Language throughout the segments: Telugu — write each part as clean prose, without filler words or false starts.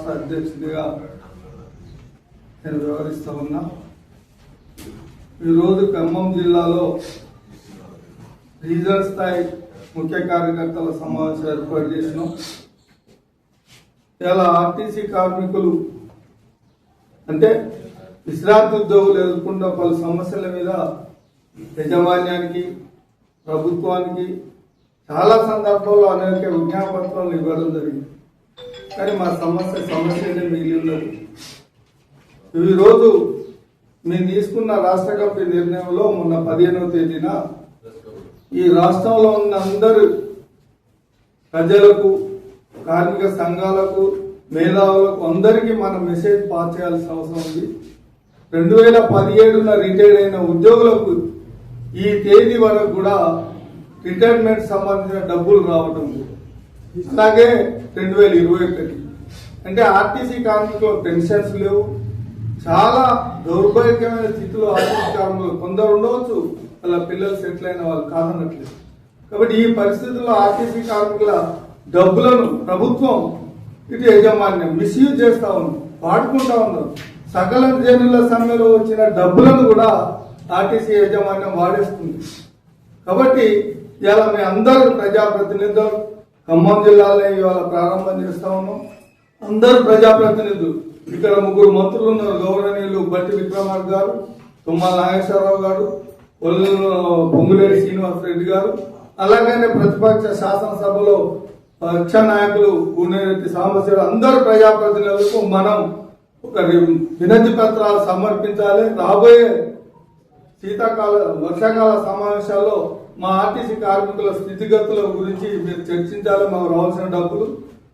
రాష్ట్ర అధ్యక్షుడిగా నేను వ్యవహరిస్తూ ఉన్నా. ఈరోజు ఖమ్మం జిల్లాలో రీజనల్ స్థాయి ముఖ్య కార్యకర్తల సమావేశం ఏర్పాటు చేసినాం. ఇలా ఆర్టీసీ కార్మికులు అంటే విశ్రాంతి ఉద్యోగులు ఎదుర్కొంటున్న పలు సమస్యల మీద యాజమాన్యానికి, ప్రభుత్వానికి చాలా సందర్భాల్లో అనేక విజ్ఞాపత్రాలు ఇవ్వడం జరిగింది. కానీ మా సమస్యనే మిగిలి ఉన్నది. ఈరోజు మేము తీసుకున్న రాష్ట్ర కమిటీ నిర్ణయంలో మొన్న 15వ తేదీన ఈ రాష్ట్రంలో ఉన్న అందరు ప్రజలకు, కార్మిక సంఘాలకు, మేధావులకు అందరికీ మనం మెసేజ్ పాస్ చేయాల్సిన అవసరం ఉంది. 2017 రిటైర్ అయిన ఉద్యోగులకు ఈ తేదీ వరకు కూడా రిటైర్మెంట్ సంబంధించిన డబ్బులు రావడం లేదు. అలాగే 2021 అంటే ఆర్టీసీ కార్మికులు పెన్షన్స్ లేవు. చాలా దౌర్భాగ్యమైన స్థితిలో ఆర్టీసీ కార్మికులు కొందరు ఉండవచ్చు, వాళ్ళ పిల్లలు సెటిల్ అయిన వాళ్ళు కాదనట్లేదు. కాబట్టి ఈ పరిస్థితుల్లో ఆర్టీసీ కార్మికుల డబ్బులను ప్రభుత్వం ఇటు యాజమాన్యం మిస్యూజ్ చేస్తా ఉంది, వాడుకుంటా ఉన్నారు. సకల జనుల సమ్మెలో వచ్చిన డబ్బులను కూడా ఆర్టీసీ యాజమాన్యం వాడేస్తుంది. కాబట్టి ఇవాళ మేము అందరూ ప్రజాప్రతినిధులు ఖమ్మం జిల్లాలో ఇవాళ ప్రారంభం చేస్తా ఉన్నాం. అందరు ప్రజాప్రతినిధులు, ఇక్కడ 3 మంత్రులు ఉన్నారు. గౌరవనీయులు బట్టి విక్రమార్క గారు, తుమ్మల నాగేశ్వరరావు గారు, పొంగులేటి శ్రీనివాస్ రెడ్డి గారు, అలాగనే ప్రతిపక్ష శాసనసభలో పక్ష నాయకులు గునేరెడ్డి సాంబశివరావు, అందరు ప్రజాప్రతినిధులకు మనం ఒక వినతి పత్రాలు సమర్పించాలి. రాబోయే వర్షాకాల సమావేశాల్లో మా ఆర్టీసీ కార్మికుల స్థితిగతుల గురించి మీరు చర్చించాలి, మాకు రావాల్సిన డబ్బులు.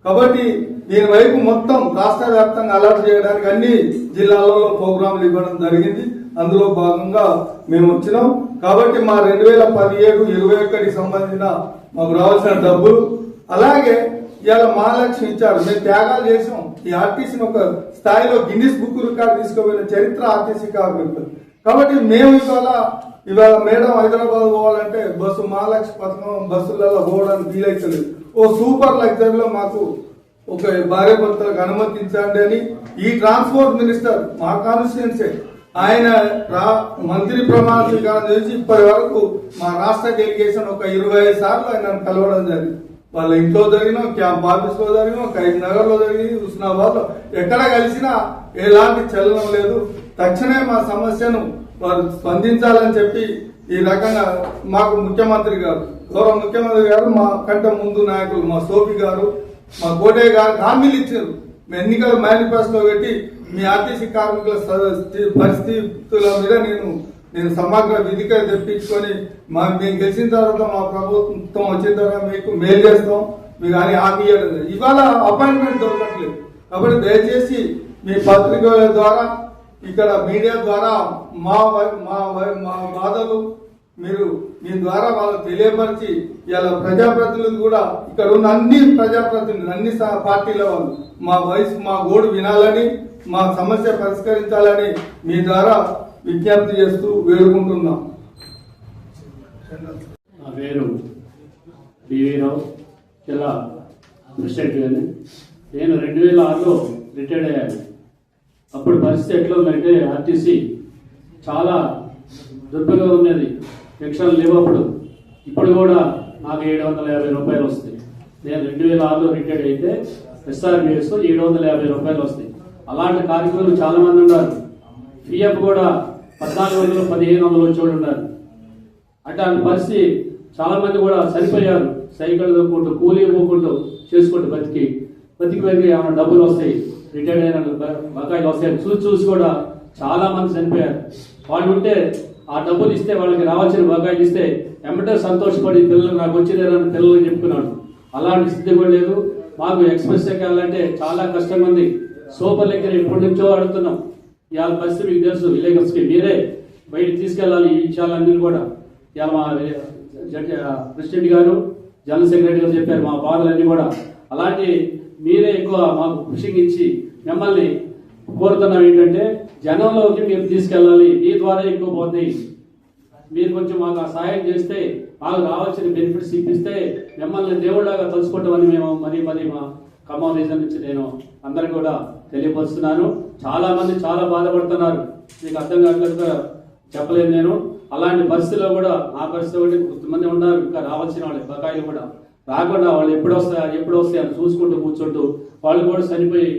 కాబట్టి దీని వైపు మొత్తం రాష్ట్ర వ్యాప్తంగా అలర్ట్ చేయడానికి అన్ని జిల్లాలలో ప్రోగ్రాంలు ఇవ్వడం జరిగింది. అందులో భాగంగా మేము వచ్చినాం. కాబట్టి మా 2017-21 సంబంధించిన మాకు రావాల్సిన డబ్బులు, అలాగే ఇవాళ మహాలక్ష్మి ఇచ్చారు. మేము త్యాగాలు చేసాం. ఈ ఆర్టీసీని ఒక స్థాయిలో గిన్నిస్ బుక్ రికార్డు తీసుకుపోయిన చరిత్ర ఆర్టీసీ కార్మికులు. కాబట్టి మేము ఇవాళ మేడం హైదరాబాద్ పోవాలంటే బస్సు మహాలక్ష్మి పథకం బస్సులలో పోవడానికి వీలైతలేదు. ఓ సూపర్ లగ్జరీలో మాకు ఒక భార్య భర్తలకు అనుమతించండి అని ఈ ట్రాన్స్పోర్ట్ మినిస్టర్ మా కాన్స్టిట్యున్సీ ఆయన మంత్రి ప్రమాణ స్వీకారం చేసి ఇప్పటి వరకు మా రాష్ట్ర డెలిగేషన్ ఒక 25 సార్లు ఆయన కలవడం జరిగింది. వాళ్ళ ఇంట్లో జరిగిన, క్యాంప్ ఆఫీస్ లో జరిగిన, కరీంనగర్ లో జరిగింది, హుస్నాబాద్ లో ఎక్కడ కలిసినా ఎలాంటి చలనం లేదు. తక్షణమే మా సమస్యను వారు స్పందించాలని చెప్పి ఈ రకంగా మాకు ముఖ్యమంత్రి గారు, గౌరవ ముఖ్యమంత్రి గారు, మా కంటే ముందు నాయకులు మా సోఫీ గారు, మా కోటయ్య గారు హామీలు ఇచ్చారు. ఎన్నికల మేనిఫెస్టో పెట్టి మీ ఆర్టీసీ కార్మికుల పరిస్థితుల మీద నేను సమగ్ర విధిక తెప్పించుకొని మేము గెలిచిన తర్వాత మా ప్రభుత్వం వచ్చిన తర్వాత మీకు మేలు చేస్తాం మీకు అని హామీ ఇవ్వలేదు. ఇవాళ అపాయింట్మెంట్ దొరకట్లేదు. కాబట్టి దయచేసి మీ పత్రికల ద్వారా, ఇక్కడ మీడియా ద్వారా మా బాధలు మీరు మీ ద్వారా వాళ్ళకు తెలియపరిచి ఇలా ప్రజాప్రతినిధులు కూడా ఇక్కడ ఉన్న అన్ని ప్రజాప్రతినిధులు, అన్ని పార్టీల వాళ్ళు మా గోడు వినాలని, మా సమస్య పరిష్కరించాలని మీ ద్వారా విజ్ఞప్తి చేస్తూ వేడుకుంటున్నాం. నా పేరు డివిరావు, జిల్లా ప్రెసిడెంట్ గారిని. నేను 2006లో రిటైర్డ్ అయ్యాను. అప్పుడు పరిస్థితి ఎట్లా ఉందంటే ఆర్టీసీ చాలా దుర్భరంగా ఉన్నది. పెన్షన్లు లేవు అప్పుడు. ఇప్పుడు కూడా నాకు 750 రూపాయలు వస్తాయి. నేను 2006లో రిటైర్డ్ అయితే SRBS 750 రూపాయలు వస్తాయి. అలాంటి కార్మికులు చాలా మంది ఉన్నారు. పిఎఫ్ కూడా 1400, 1500 వచ్చి ఉన్నారు. అట్లాంటి పరిస్థితి చాలా మంది కూడా చనిపోయారు. సైకిల్ తొక్కుంటూ, కూలీ పోకుంటూ చేసుకుంటూ బతికి ఏమైనా డబ్బులు వస్తాయి, రిటైర్డ్ అయిన బకాయిలు వస్తాయి చూసి కూడా చాలా మంది చనిపోయారు. వాళ్ళు ఉంటే ఆ డబ్బులు ఇస్తే, వాళ్ళకి రావాల్సిన బకాయిలు ఇస్తే ఎమ్మటే సంతోషపడి పిల్లలు నాకు వచ్చిందని పిల్లలు చెప్పుకున్నాడు. అలాంటి స్థితి కూడా లేదు. మాకు ఎక్స్ప్రెస్ ఎక్కాలంటే చాలా కష్టంగా ఉంది. సూపర్ లెక్కలు ఎప్పటి నుంచో అడుగుతున్నాం. ఇవాళ పరిస్థితి మీకు తెలుసు, విలేకర్స్కి మీరే బయటకు తీసుకెళ్ళాలి ఈ విషయాలన్నీ కూడా. ఇవాళ మా ప్రెసిడెంట్ గారు, జనరల్ సెక్రటరీ గారు చెప్పారు మా బాధలన్నీ కూడా. అలాంటి మీరే ఎక్కువ మాకు పుషింగ్ ఇచ్చి మిమ్మల్ని కోరుతున్నాం ఏంటంటే జనంలోకి మీరు తీసుకెళ్ళాలి. మీ ద్వారా ఎక్కువ పోతాయి. మీరు కొంచెం మాకు ఆ సహాయం చేస్తే, మాకు రావాల్సిన బెనిఫిట్స్ ఇప్పిస్తే మిమ్మల్ని దేవుళ్ళగా తలుచుకుంటామని మేము మరీ మా ఖమ్మం రీజన్ నుంచి నేను అందరికి కూడా తెలియపరుస్తున్నాను. చాలా మంది చాలా బాధపడుతున్నారు, మీకు అర్థం కావట్లేదు చెప్పలేదు నేను. అలాంటి పరిస్థితిలో కూడా నా పరిస్థితి ఒకటి, కొంతమంది ఉన్నారు ఇంకా రావాల్సిన వాళ్ళు బకాయిలు కూడా రాకుండా వాళ్ళు ఎప్పుడు వస్తాయని చూసుకుంటూ కూర్చుంటూ వాళ్ళు కూడా చనిపోయి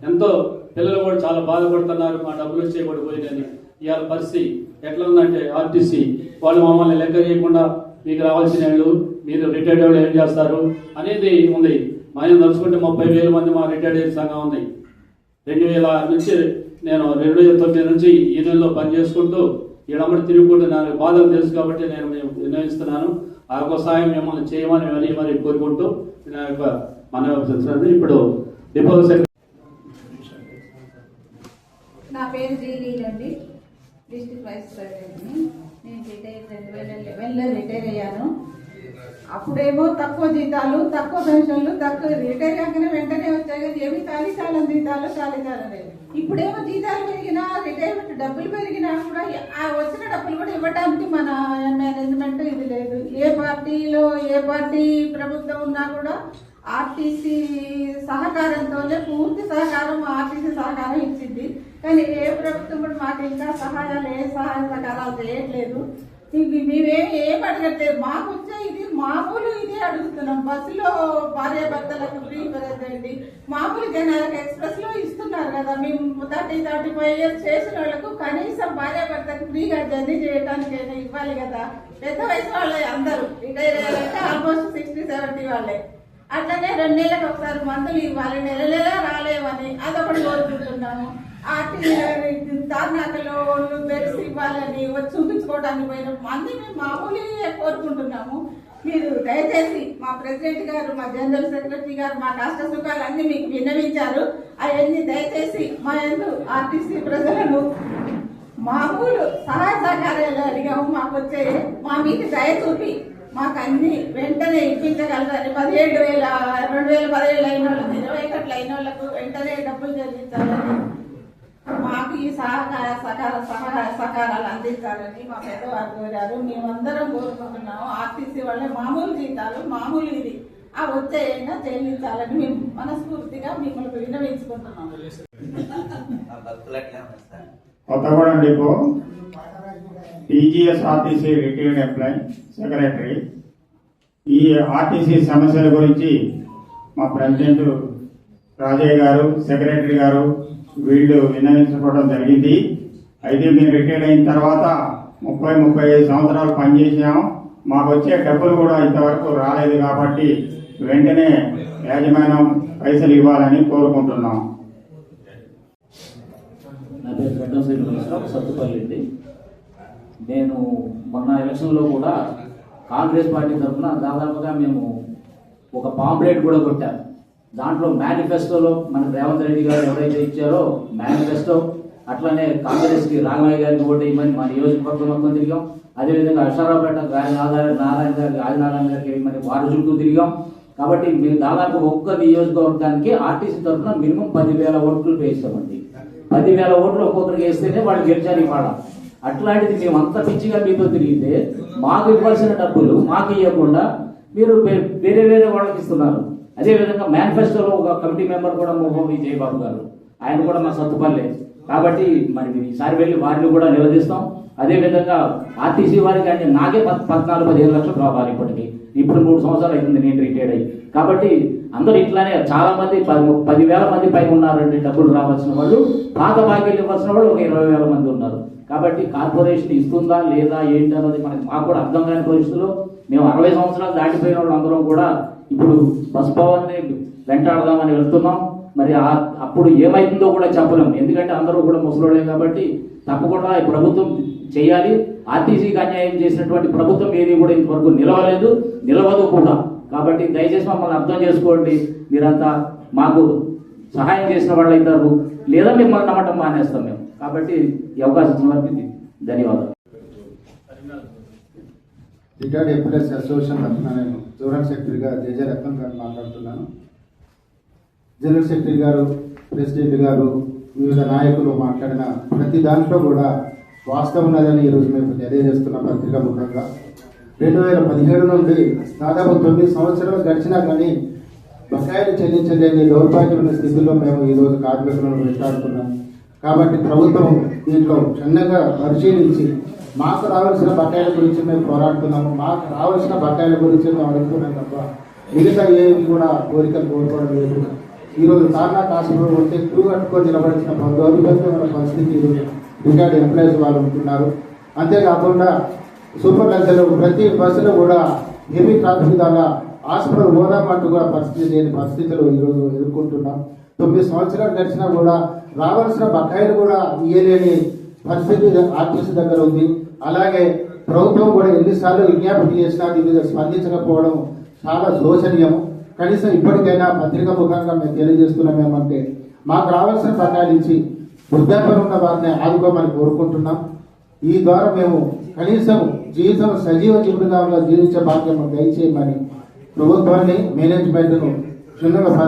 ఎంతో పిల్లలు కూడా చాలా బాధపడుతున్నారు. మా డబ్బులు వచ్చే కూడా పోయిందని. ఇవాళ పరిస్థితి ఎట్లా ఉందంటే ఆర్టీసీ వాళ్ళు మమ్మల్ని లెక్క చేయకుండా మీకు రావాల్సిన వాళ్ళు మీరు రిటైర్డ్ వాళ్ళు ఏం చేస్తారు అనేది ఉంది. మనం తలుచుకుంటే 30,000 మంది మా రిటైర్డ్ సంఘం ఉంది. 2006 నుంచి నేను 2009 నుంచి ఈ నెలలో పనిచేసుకుంటూ ఈడమ్మడి తిరుగుకుంటూ నాకు బాధలు తెలుసు కాబట్టి నేను నిర్ణయిస్తున్నాను. ఆ యొక్క సాయం మిమ్మల్ని చేయమని మరీ కోరుకుంటూ నా యొక్క మనవి ఇప్పుడు డిపో సెక్రటరీ. నా పేరు జీలీలండి, డిస్ట్రిక్ట్ వైస్ ప్రెసిడెంట్ని. నేను 2011లో రిటైర్ అయ్యాను. అప్పుడేమో తక్కువ జీతాలు, తక్కువ పెన్షన్లు, తక్కువ రిటైర్ కాగానే వెంటనే వచ్చాయి కదా, ఏమి చాలీచాలం జీతాలు లేదు. ఇప్పుడేమో జీతాలు పెరిగినా, రిటైర్మెంట్ డబ్బులు పెరిగినా కూడా ఆ వచ్చిన డబ్బులు కూడా ఇవ్వడానికి మన మేనేజ్మెంట్ ఇది లేదు. ఏ పార్టీ ప్రభుత్వం ఉన్నా కూడా ఆర్టీసీ సహకారంతోనే పూర్తి సహకారం ఆర్టీసీ సహకారం ఇచ్చింది. కానీ ఏ ప్రభుత్వం కూడా మాకు ఇంకా సహాయ సహకారాలు చేయట్లేదు. మేమేం అడగట్లేదు. మాకు వచ్చే ఇది మామూలు ఇదే అడుగుతున్నాం. బస్సులో భార్యాభర్తలకు ఫ్రీ ప్రజెండి, మామూలు జనాలకు ఎక్స్ప్రెస్ లో ఇస్తున్నారు కదా. మేము 35 years చేసిన వాళ్ళకు కనీసం భార్యాభర్తకు ఫ్రీగా జర్నీ చేయడానికైనా ఇవ్వాలి కదా. పెద్ద వయసు వాళ్ళే అందరూ, రిటైర్ అయ్యారంటే ఆల్మోస్ట్ 60-70 వాళ్ళే. అట్లనే 2 నెలలకు ఒకసారి మందులు ఇవ్వాలి, నెల రాలేవని అదొకటి కోరుకుంటున్నాము. తార్నాకలో బెడ్స్ ఇవ్వాలని వచ్చి చూపించుకోవడానికి పోయిన మంది మేము మామూలు కోరుకుంటున్నాము. మీరు దయచేసి మా ప్రెసిడెంట్ గారు, మా జనరల్ సెక్రటరీ గారు మా కష్ట సుఖాలు అన్ని మీకు విన్నవించారు. అవన్నీ దయచేసి మా యందు ఆర్టీసీ ప్రజలను మామూలు సహాయ సహకారాలు అడిగాము. మాకు వచ్చే మా మీద దయ చూపి మాకు అన్ని వెంటనే ఇప్పించగలరని. 2017 అయిన వాళ్ళకి, 21 అయిన వాళ్ళకు వెంటనే డబ్బులు చెల్లించాలని, మాకు ఈ సహకారాలు అందించాలని మా పెద్దవారు కోరారు. మేమందరం కోరుకుంటున్నాము. ఆర్టీసీ వాళ్ళే మామూలు జీతాలు, మామూలు ఇది ఆ వచ్చే అయినా చెల్లించాలని మేము మనస్ఫూర్తిగా మిమ్మల్ని విన్నవించుకుంటున్నాము. Kothagudem depot TGS RTC retired employee secretary. ఈ ఆర్టీసీ సమస్యల గురించి మా ప్రెసిడెంట్ రాజయ్య గారు, సెక్రటరీ గారు వీళ్ళు విన్నవించుకోవడం జరిగింది. అయితే మేము రిటైర్డ్ అయిన తర్వాత 30-35 సంవత్సరాలు పనిచేసాము. మాకు వచ్చే డబ్బులు కూడా ఇంతవరకు రాలేదు కాబట్టి వెంటనే యాజమాన్యం పైసలు ఇవ్వాలని కోరుకుంటున్నాం. నా పేరు గడ్డం శ్రీనివాసరావు, సత్తుపల్లి అండి. నేను మొన్న ఎలక్షన్లో కూడా కాంగ్రెస్ పార్టీ తరఫున దాదాపుగా మేము ఒక పాంప్లెట్ కూడా కొట్టాం. దాంట్లో మేనిఫెస్టోలో మన రేవంత్ రెడ్డి గారు ఎవరైతే ఇచ్చారో మేనిఫెస్టో, అట్లనే కాంగ్రెస్కి రాఘవయ్య గారికి ఓటు ఇవ్వమని మా నియోజకవర్గం మొత్తం తిరిగాం. అదేవిధంగా అక్షరాపేట నారాయణ గారికి, ఆదినారాయణ గారికి ఇవ్వమని వారి చుట్టూ తిరిగాం. కాబట్టి మేము దాదాపు ఒక్క నియోజకవర్గానికి ఆర్టీసీ తరఫున మినిమం 10,000 ఓట్లు వేస్తామండి. 10,000 ఓట్లు ఒక్కొక్కరికి వేస్తేనే వాళ్ళు గెలిచారు ఇవాళ. అట్లాంటిది మేము అంత పిచ్చిగా మీతో తిరిగితే మాకు ఇవ్వాల్సిన డబ్బులు మాకు ఇవ్వకుండా మీరు వేరే వాళ్ళకి ఇస్తున్నారు. అదేవిధంగా మేనిఫెస్టోలో ఒక కమిటీ మెంబర్ కూడా మోహన్ విజయబాబు గారు, ఆయన కూడా మా సత్తుపల్లె. కాబట్టి మరి ఈసారి వెళ్ళి వారిని కూడా నిలదీస్తాం. అదేవిధంగా ఆర్టీసీ వారికి అంటే నాకే 14-15 లక్షలు రావాలి ఇప్పటికి. ఇప్పుడు 3 సంవత్సరాలు అవుతుంది నేను రిటైర్డ్ అయ్యి. కాబట్టి అందరూ ఇట్లానే చాలా మంది 10,000 మంది పైన ఉన్నారండి డబ్బులు రావాల్సిన వాళ్ళు. పాత బాకీలు ఇవ్వాల్సిన వాళ్ళు ఒక 20,000 మంది ఉన్నారు. కాబట్టి కార్పొరేషన్ ఇస్తుందా లేదా ఏంటి అన్నది మాకు కూడా అర్థం కాని పరిస్థితుల్లో మేము 60 సంవత్సరాలు దాటిపోయిన వాళ్ళు అందరం కూడా ఇప్పుడు బస్ పవర్ని వెంటాడదామని వెళ్తున్నాం. మరి అప్పుడు ఏమైతుందో కూడా చెప్పలేము, ఎందుకంటే అందరూ కూడా ముసలోళ్ళే. కాబట్టి తప్పకుండా ఈ ప్రభుత్వం చేయాలి. ఆర్టీసీకి అన్యాయం చేసినటువంటి ప్రభుత్వం ఏది కూడా ఇంతవరకు నిలవదు కూడా. కాబట్టి దయచేసి మమ్మల్ని అర్థం చేసుకోండి. మీరంతా మాకు సహాయం చేసిన వాళ్ళు అవుతారు, లేదా మిమ్మల్ని నమ్మటం మానేస్తాం మేము. కాబట్టి ఈ అవకాశం ఇచ్చిన వారికి ధన్యవాదాలు. రిటైర్డ్ ఎంప్లాయీస్ అసోసియేషన్ తరఫున నేను జోనల్ సెక్రటరీగా జేజే రత్నం గారు మాట్లాడుతున్నాను. జనరల్ సెక్రటరీ గారు, ప్రెసిడెంట్ గారు, వివిధ నాయకులు మాట్లాడిన ప్రతి దాంట్లో కూడా వాస్తవం ఉన్నదని ఈరోజు మేము తెలియజేస్తున్న పత్రికా ముఖంగా 2017 నుండి దాదాపు 9 సంవత్సరాలు గడిచినా కానీ బకాయిలు చెల్లించలేని దౌర్భాగ్యమైన స్థితిలో మేము ఈరోజు కార్మికులను వెంటాడుతున్నాం. కాబట్టి ప్రభుత్వం దీంట్లో క్షుణ్ణంగా పరిశీలించి మాకు రావాల్సిన బకాయిల గురించి మేము పోరాడుతున్నాము. మాకు రావాల్సిన బకాయిల గురించి మేము అడుగుతున్నాం తప్ప మిగతా ఏమి కూడా కోరికలు కోరుకోవడం లేదు. ఈరోజు తార్నాక్ హాస్పిటల్ ఉంటే క్యూ కట్టుకొని నిలబడిన దౌర్భాగ్యమైన పరిస్థితి ఈరోజు రిటైర్డ్ ఎంప్లాయీస్ వాళ్ళు ఉంటున్నారు. అంతేకాకుండా సూపర్ లగ్జరీలో ప్రతి బస్సులో కూడా హెవీ ట్రాఫిక్ ద్వారా హాస్పిటల్ ఓదామంటుగా పరిస్థితి లేని పరిస్థితులు ఈరోజు ఎదుర్కొంటున్నాం. 9 సంవత్సరాలు గడిచినా కూడా రావాల్సిన బకాయిలు కూడా ఇయ్యలేని పరిస్థితి ఆర్టీసీ దగ్గర ఉంది. అలాగే ప్రభుత్వం కూడా ఎన్నిసార్లు విజ్ఞాపన చేసినా దీని మీద స్పందించకపోవడం చాలా శోచనీయం. కనీసం ఇప్పటికైనా పత్రికా ముఖంగా మేము తెలియజేస్తున్నాం ఏమంటే మాకు రావాల్సిన బకాయిలు ఇచ్చి వృద్ధాప్యం ఉన్న వారిని ఆదుకోమని కోరుకుంటున్నాం. ఈ ద్వారా మేము కనీసం జీవితం సజీవ జీవితంగా జీవించే భాగ్యం దయచేయమని ప్రభుత్వాన్ని మేనేజ్మెంట్ను క్షుణ్ణంగా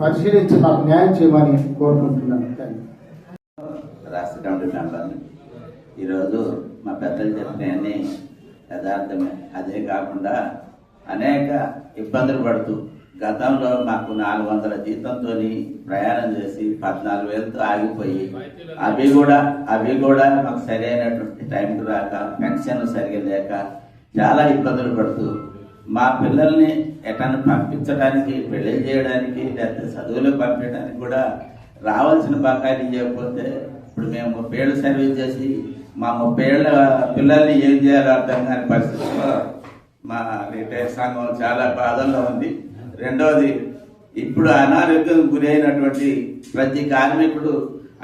పరిశీలించి మాకు న్యాయం చేయమని కోరుకుంటున్నాను. రాష్ట్ర కమిటీ మెంబర్ని ఈరోజు మా పెద్దలు చెప్పినవన్నీ యథార్థమే. అదే కాకుండా అనేక ఇబ్బందులు పడుతూ గతంలో మాకు 400 జీతంతో ప్రయాణం చేసి 14,000తో ఆగిపోయి అవి కూడా మాకు సరైనటువంటి టైంకి రాక పెన్షన్ సరిగా లేక చాలా ఇబ్బందులు పడుతూ మా పిల్లల్ని ఎటన్నా పంపించడానికి, పెళ్లి చేయడానికి, లేకపోతే చదువులకు పంపించడానికి కూడా రావాల్సిన బకాయిలు ఇవ్వకపోతే ఇప్పుడు మేము 30 ఏళ్ళు సర్వీస్ చేసి మా 30 ఏళ్ళ పిల్లల్ని ఏం చేయాలో అర్థం కాని పరిస్థితుల్లో మా రిటైర్ సంఘం చాలా బాధల్లో ఉంది. రెండవది, ఇప్పుడు అనారోగ్యం గురి అయినటువంటి ప్రతి కార్మికుడు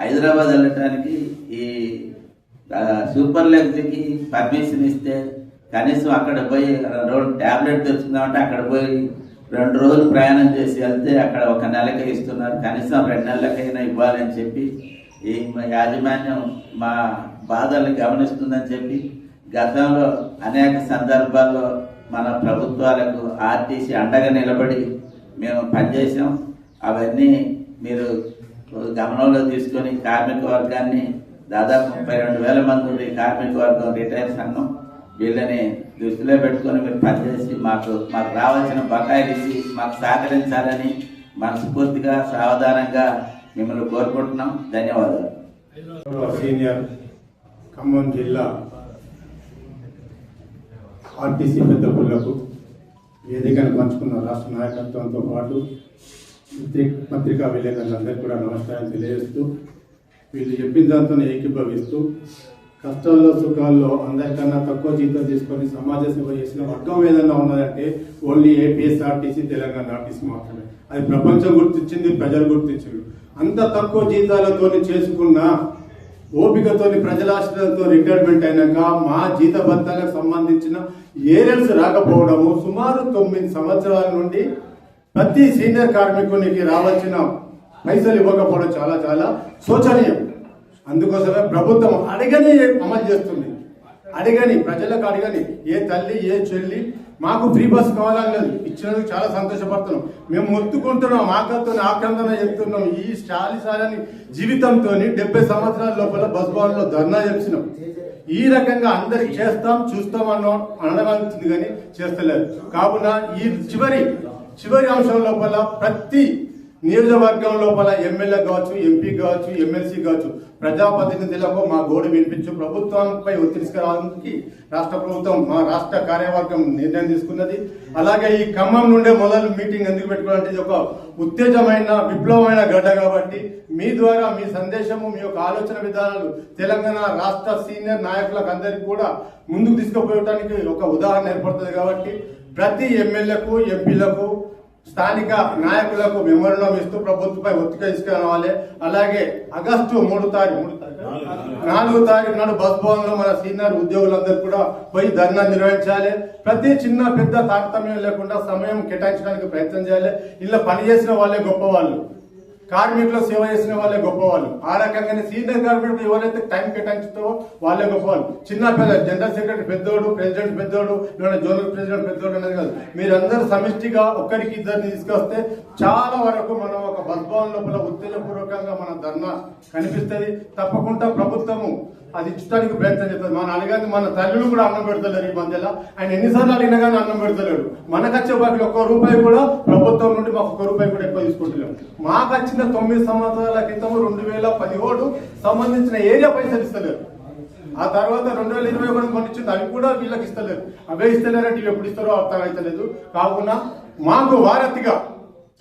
హైదరాబాద్ వెళ్ళటానికి ఈ సూపర్ లగ్జరీకి పర్మిషన్ ఇస్తే కనీసం అక్కడ పోయి 2 ట్యాబ్లెట్ తెచ్చుకుందామంటే అక్కడ పోయి 2 రోజులు ప్రయాణం చేసి వెళ్తే అక్కడ 1 నెలకే ఇస్తున్నారు. కనీసం 2 నెలలకైనా ఇవ్వాలని చెప్పి ఈ యాజమాన్యం మా బాధల్ని గమనిస్తుందని చెప్పి గతంలో అనేక సందర్భాల్లో మన ప్రభుత్వాలకు ఆర్టీసీ అండగా నిలబడి మేము పనిచేసాం. అవన్నీ మీరు గమనంలో తీసుకొని కార్మిక వర్గాన్ని దాదాపు 32,000 మంది ఉంది కార్మిక వర్గం రిటైర్ సంఘం. వీళ్ళని దృష్టిలో పెట్టుకొని మీరు పనిచేసి మాకు రావాల్సిన బకాయిలు ఇచ్చి మాకు సహకరించాలని మనస్ఫూర్తిగా సావధానంగా మిమ్మల్ని కోరుకుంటున్నాం. ధన్యవాదాలు. సీనియర్ ఖమ్మం జిల్లా ఆర్టీసీ పెద్దపులకు వేదికను పంచుకున్న రాష్ట్ర నాయకత్వంతో పాటు పత్రికా విలేకరులందరికీ కూడా నమస్కారం తెలియజేస్తూ వీళ్ళు చెప్పిన దాంతో ఏకీభవిస్తూ కష్టాల్లో సుఖాల్లో అందరికన్నా తక్కువ జీతం తీసుకొని సమాజ సేవ చేసిన వర్గం ఏదన్నా ఉన్నదంటే ఓన్లీ ఏపీఎస్ఆర్టీసీ, తెలంగాణ ఆర్టీసీ మాత్రమే. అది ప్రపంచం గుర్తించింది, ప్రజలు గుర్తించారు. అంత తక్కువ జీతాలతో చేసుకున్న ఓపికతోని ప్రజలాశ్రయంతో రిటైర్మెంట్ అయినాక మా జీత భత్తాలకు సంబంధించిన ఏరియల్స్ రాకపోవడము, సుమారు 9 సంవత్సరాల నుండి ప్రతి సీనియర్ కార్మికునికి రావాల్సిన పైసలు ఇవ్వకపోవడం చాలా చాలా శోచనీయం. అందుకోసమే ప్రభుత్వం అడగని అమలు చేస్తుంది. అడగని ప్రజలకు అడగని ఏ తల్లి ఏ చెల్లి మాకు ఫ్రీ బస్ కావాలని లేదు. ఇచ్చినందుకు చాలా సంతోషపడుతున్నాం. మేము మొత్తుకుంటున్నాం, ఆకలితో ఆక్రందన చెప్తున్నాం. ఈ శాలిశాలని జీవితంతో 70 సంవత్సరాల లోపల బస్ భవన్లో ధర్నా చేసినాం. ఈ రకంగా అందరికి చేస్తాం చూస్తాం అనడానికి కానీ చేస్తలేదు. కావున ఈ చివరి అంశం లోపల ప్రతి నియోజకవర్గం లోపల ఎమ్మెల్యే కావచ్చు, ఎంపీ కావచ్చు, ఎమ్మెల్సీ కావచ్చు, ప్రజాప్రతినిధులకు మా గోడు వినిపించు ప్రభుత్వంపై ఒత్తిడి తీసుకురావడానికి రాష్ట్ర ప్రభుత్వం మా రాష్ట్ర కార్యవర్గం నిర్ణయం తీసుకున్నది. అలాగే ఈ ఖమ్మం నుండే మొదలు మీటింగ్ ఎందుకు పెట్టుకోవాలంటే ఇది ఒక ఉత్తేజమైన విప్లవమైన గడ్డ కాబట్టి మీ ద్వారా మీ సందేశము, మీ యొక్క ఆలోచన విధానాలు తెలంగాణ రాష్ట్ర సీనియర్ నాయకులకు అందరికీ కూడా ముందుకు తీసుకుపోవడానికి ఒక ఉదాహరణ ఏర్పడుతుంది. కాబట్టి ప్రతి ఎమ్మెల్యేకు, ఎంపీలకు, స్థానిక నాయకులకు మెమోరండం ఇస్తూ ప్రభుత్వంపై ఒత్తిడి తీసుకురావాలి. అలాగే ఆగస్టు 4 తారీఖు నాడు బస్ భవన్ లో మన సీనియర్ ఉద్యోగులందరూ కూడా పోయి ధర్నా నిర్వహించాలి. ప్రతి చిన్న పెద్ద తారతమ్యం లేకుండా సమయం కేటాయించడానికి ప్రయత్నం చేయాలి. ఇలా పనిచేసిన వాళ్ళే గొప్పవాళ్ళు, కార్మికులు సేవ చేసిన వాళ్ళే గొప్పవాళ్ళు. ఆ రకంగానే సీనియర్ కార్మికులు ఎవరైతే టైం కేటాయించుతారో వాళ్ళే గొప్పవాళ్ళు. చిన్న పెద్ద జనరల్ సెక్రటరీ పెద్దోడు, ప్రెసిడెంట్ పెద్దోడు, లేదా జోనల్ ప్రెసిడెంట్ పెద్దోడు అనేది కాదు. మీరందరూ సమిష్టిగా ఒక్కరికి ఇద్దరిని తీసుకొస్తే చాలా వరకు మనం ఒక బస్ భవన్ లోపల ఉత్తేజపూర్వకంగా మన ధర్నా కనిపిస్తుంది. తప్పకుండా ప్రభుత్వము అది ఇచ్చడానికి ప్రయత్నం చేస్తుంది. మన అడగానే మన తల్లులు కూడా అన్నం పెడతలేరు ఈ మధ్యలో. ఆయన ఎన్నిసార్లు అడిగినా కానీ అన్నం పెడతలేడు. మనకు వచ్చే బాకీ ₹1 కూడా ప్రభుత్వం నుండి మాకు ₹1 కూడా ఎక్కువ తీసుకుంటలేము. మాకు వచ్చిన 9 సంవత్సరాల క్రితం 2017 సంబంధించిన ఏరియా పైసలు ఇస్తలేరు. ఆ తర్వాత 2021 కొన్ని ఇచ్చింది, అవి కూడా వీళ్ళకి ఇస్తలేరు. అవే ఇస్తలేరంటే ఇవి ఎప్పుడు ఇస్తారో అర్థం అవుతలేదు. కావున మాకు వారధిగా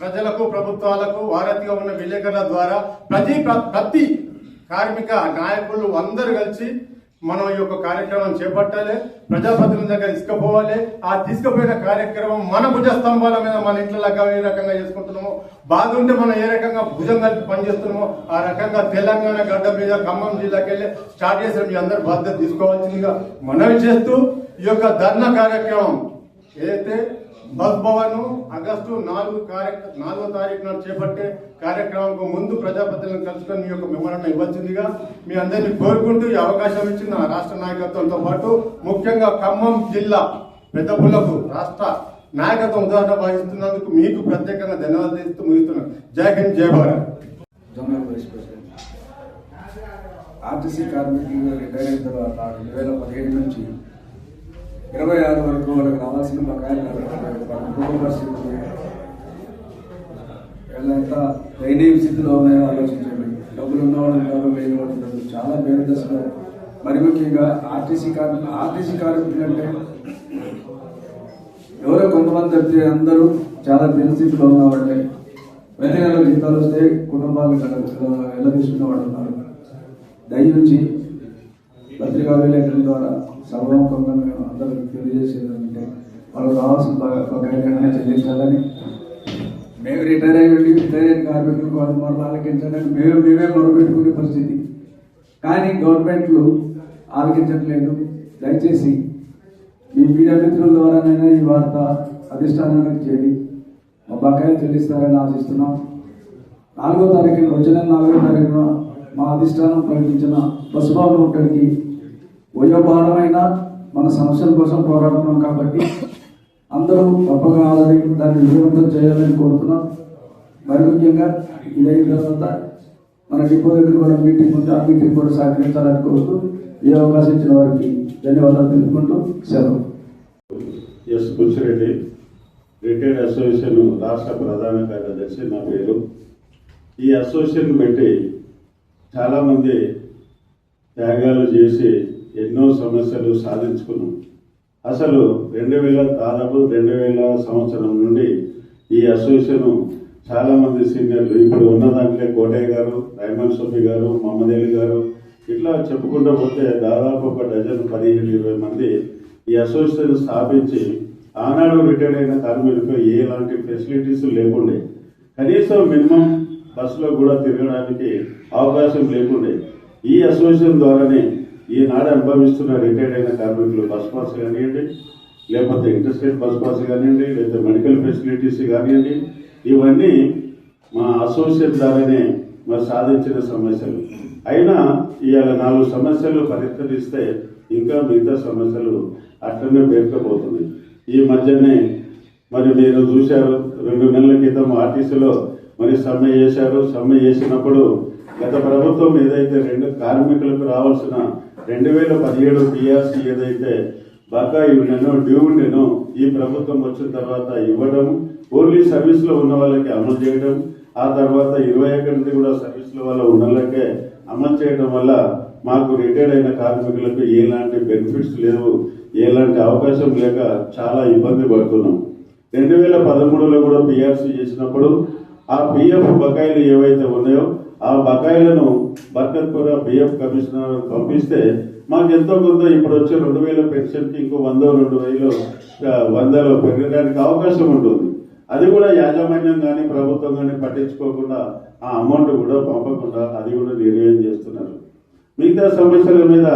ప్రజలకు ప్రభుత్వాలకు వారధిగా ఉన్న విలేకరుల ద్వారా ప్రతి కార్మిక నాయకులు అందరూ కలిసి మనం ఈ యొక్క కార్యక్రమం చేపట్టాలి. ప్రజాప్రతినిధుల దగ్గర తీసుకుపోవాలి. ఆ తీసుకుపోయిన కార్యక్రమం మన భుజ స్తంభాల మీద మన ఇంట్లో ఏ రకంగా చేసుకుంటున్నామో, బాధ ఉంటే మనం ఏ రకంగా భుజం కలిపి పనిచేస్తున్నామో ఆ రకంగా తెలంగాణ గడ్డ మీద ఖమ్మం జిల్లాకి వెళ్ళి స్టార్ట్ చేసిన మీ అందరు బాధ్యత తీసుకోవాల్సిందిగా మనవి చేస్తూ ఈ యొక్క ధర్నా కార్యక్రమం ఏదైతే బస్ భవన్ ఆగస్టు 4వ తారీఖు నాడు చేపట్టే కార్యక్రమంకు ముందు ప్రజాప్రతినిధులను కలుసుకొని మీ యొక్క మెమోరాండం ఇవ్వాల్సిందిగా మీ అందరినీ కోరుకుంటూ ఈ అవకాశం ఇచ్చిన రాష్ట్ర నాయకత్వంతో పాటు ముఖ్యంగా ఖమ్మం జిల్లా పెద్దపుల్లకు రాష్ట్ర నాయకత్వం ఉదాహరణ భావిస్తున్నందుకు మీకు ప్రత్యేకంగా ధన్యవాదాలు ఇస్తూ ముగిస్తున్నాను. జై హింద్, జై Bharat. Zonal vice president RTC కార్మికులు రిటైర్ అయిన తర్వాత 2017 నుంచి 26 వరకు వాళ్ళకి రావాల్సిన బకాయిలు కుటుంబ పరిస్థితులు ఎంత దయనీయ స్థితిలో ఉన్నాయో ఆలోచించండి. డబ్బులు ఉన్నవాళ్ళు ఉంటారు, లేని వాళ్ళు ఉంటారు. చాలా పేరు దశలో మరి ముఖ్యంగా ఆర్టీసీ కార్మికులు అంటే ఎవరో కొంతమంది తప్పితే అందరూ చాలా స్థితిలో ఉన్నవాళ్ళే. ప్రతి నెల జీతాలు వస్తే కుటుంబాలను ఎలా తీసుకున్న వాళ్ళు ఉన్నారు. దయచేసి పత్రికా విలేకరుల ద్వారా సర్వముఖంగా మేము అందరికి తెలియజేసేది అంటే వాళ్ళకు రావాల్సిన బకాయిలు చెల్లించాలని, మేము రిటైర్ అయిన కార్మికులకు వాళ్ళు మరలు ఆలకించాలని మేమే మొదలుపెట్టుకునే పరిస్థితి. కానీ గవర్నమెంట్లు ఆలకించట్లేదు. దయచేసి మీ మీడియా మిత్రుల ద్వారానైనా ఈ వార్త అధిష్టానానికి చేరి మా బకాయిలు చెల్లిస్తారని ఆశిస్తున్నాం. 4వ తారీఖున వచ్చే నెల 4వ తారీఖున మా అధిష్టానం ప్రకటించిన బస్సు భవన్ ఒకటికి వయోభారమైన మన సమస్యల కోసం పోరాడుతున్నాం. కాబట్టి అందరూ తప్పగా ఆల్రెడీ దాన్ని విజయవంతం చేయాలని కోరుతున్నాం. మరి ముఖ్యంగా ఇదైన తర్వాత మన డిపో దగ్గర కూడా మీటింగ్ ఉంది, ఆ మీటింగ్ కూడా సహకరించాలని కోరుతూ ఈ అవకాశం ఇచ్చిన వారికి ధన్యవాదాలు తెలుపుకుంటూ సెలవు. ఎస్ బుచ్చిరెడ్డి, రిటైర్డ్ అసోసియేషన్ రాష్ట్ర ప్రధాన కార్యదర్శి నా పేరు. ఈ అసోసియేషన్ పెట్టి చాలామంది త్యాగాలు చేసి ఎన్నో సమస్యలు సాధించుకున్నాం. అసలు 2000 సంవత్సరం నుండి ఈ అసోసియేషన్ చాలామంది సీనియర్లు ఇప్పుడు ఉన్న దాంట్లో కోటయ్య గారు, రైమన్ సోఫీ గారు, మహమ్మద్ అలీ గారు, ఇట్లా చెప్పుకుంటూ పోతే దాదాపు ఒక 15-20 మంది ఈ అసోసియేషన్ స్థాపించి ఆనాడు రిటైర్డ్ అయిన కార్మికులకు ఎలాంటి ఫెసిలిటీస్ లేకుండే, కనీసం మినిమం బస్సులో కూడా తిరగడానికి అవకాశం లేకుండే. ఈ అసోసియేషన్ ద్వారానే ఈనాడు అనుభవిస్తున్న రిటైర్డ్ అయిన కార్మికులు బస్ పాస్ కానివ్వండి, లేకపోతే ఇంటర్స్టేట్ బస్ పాస్ కానివ్వండి, లేకపోతే మెడికల్ ఫెసిలిటీస్ కానివ్వండి, ఇవన్నీ మా అసోసియేషన్ ద్వారానే మరి సాధించిన సమస్యలు. అయినా ఇవాళ 4 సమస్యలు పరిష్కరిస్తే ఇంకా మిగతా సమస్యలు అట్లనే పేర్కపోతున్నాయి. ఈ మధ్యనే మరి మీరు చూశారు, 2 నెలల క్రితం ఆర్టీసీలో మరి సమ్మె చేశారు. సమ్మె చేసినప్పుడు గత ప్రభుత్వం ఏదైతే 2 కార్మికులకు రావాల్సిన 2017 పిఆర్సీ ఏదైతే బకాయి ఉండేనో, డ్యూ ఉండేనో, ఈ ప్రభుత్వం వచ్చిన తర్వాత ఇవ్వడం, ఓన్లీ సర్వీస్లో ఉన్న వాళ్ళకి అమలు చేయడం, ఆ తర్వాత 21 కూడా సర్వీస్లో వాళ్ళ ఉన్న వాళ్ళకే అమలు చేయడం వల్ల మాకు రిటైర్డ్ అయిన కార్మికులకు ఎలాంటి బెనిఫిట్స్ లేవు, ఎలాంటి అవకాశం లేక చాలా ఇబ్బంది పడుతున్నాం. 2013లో కూడా పిఆర్సీ చేసినప్పుడు ఆ పిఎఫ్ బకాయిలు ఏవైతే ఉన్నాయో ఆ బకాయిలను బర్కత్పుర పిఎఫ్ కమిషనర్ పంపిస్తే మాకు ఎంతో కొంత ఇప్పుడు వచ్చే 2000 పెన్షన్కి ఇంకో 100-200 పెరగడానికి అవకాశం ఉంటుంది. అది కూడా యాజమాన్యం కానీ ప్రభుత్వం కానీ పట్టించుకోకుండా ఆ అమౌంట్ కూడా పంపకుండా అది కూడా నిర్ణయం చేస్తున్నారు. మిగతా సమస్యల మీద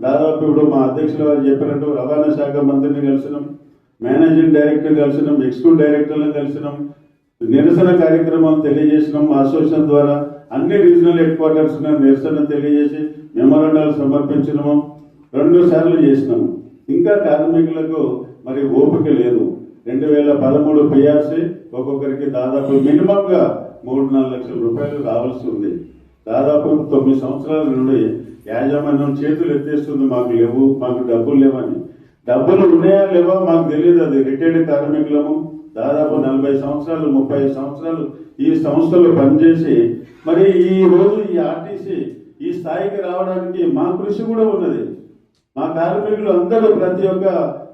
దాదాపు ఇప్పుడు మా అధ్యక్షుల వారు చెప్పినట్టు రవాణా శాఖ మంత్రిని కలిసినాం, మేనేజింగ్ డైరెక్టర్ కలిసినాం, ఎగ్జిక్యూటివ్ డైరెక్టర్లను కలిసినాం, నిరసన కార్యక్రమం తెలియజేసినాం. మా అసోసియేషన్ ద్వారా అన్ని రీజనల్ హెడ్ క్వార్టర్స్ నిరసన తెలియజేసి మెమోరాండాలు సమర్పించినాము. 2 సార్లు చేసినాము. ఇంకా కార్మికులకు మరి ఓపిక లేదు. 2013 పిఆర్సీ ఒక్కొక్కరికి దాదాపు మినిమంగా 3-4 లక్షల రూపాయలు రావాల్సి ఉంది. దాదాపు 9 సంవత్సరాల నుండి యాజమాన్యం చేతులు ఎత్తేస్తుంది, మాకు లేవు, మాకు డబ్బులు లేవని. డబ్బులు ఉన్నాయా లేవా మాకు తెలియదు. అది రిటైర్డ్ కార్మికులము, దాదాపు 40 సంవత్సరాలు 30 సంవత్సరాలు ఈ సంస్థలో పనిచేసి మరి ఈ రోజు ఈ ఆర్టీసీ ఈ స్థాయికి రావడానికి మా కృషి కూడా ఉన్నది. మా కార్మికులు అందరూ ప్రతి ఒక్క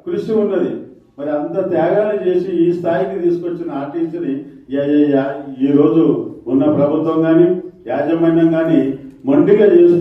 కృషి ఉన్నది. మరి అంత త్యాగాలు చేసి ఈ స్థాయికి తీసుకొచ్చిన ఆర్టీసీని ఈ రోజు ఉన్న ప్రభుత్వం కానీ యాజమాన్యం కానీ మొండిగా చేస్తూ